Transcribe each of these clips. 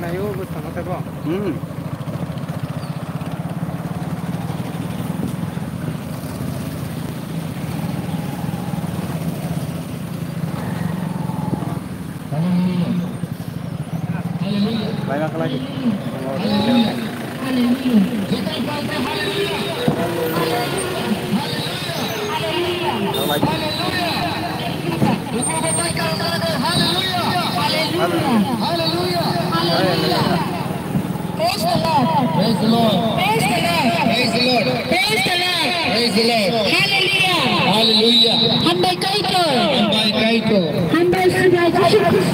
na yun, gusto mo tayo. Banyak lagi. Praise the Lord. Praise the Lord. Praise the Lord. Praise the Lord. Praise the Lord. Praise the Lord. Hallelujah. Hallelujah. Hambay kaito. Hambay kaito. Hambay sudah Yesus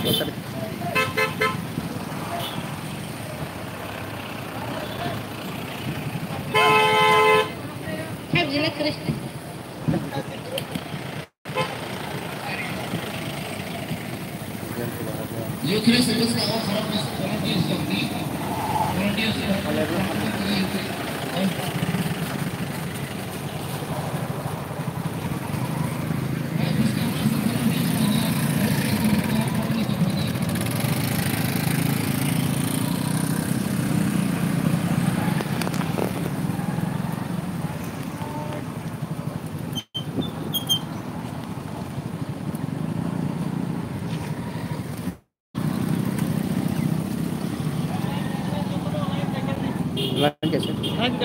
Kristus. Jelek Kristus. Yo Kristus ka ako sarap sa Dios ni. Dios. Lanjut.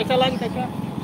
Lanjut.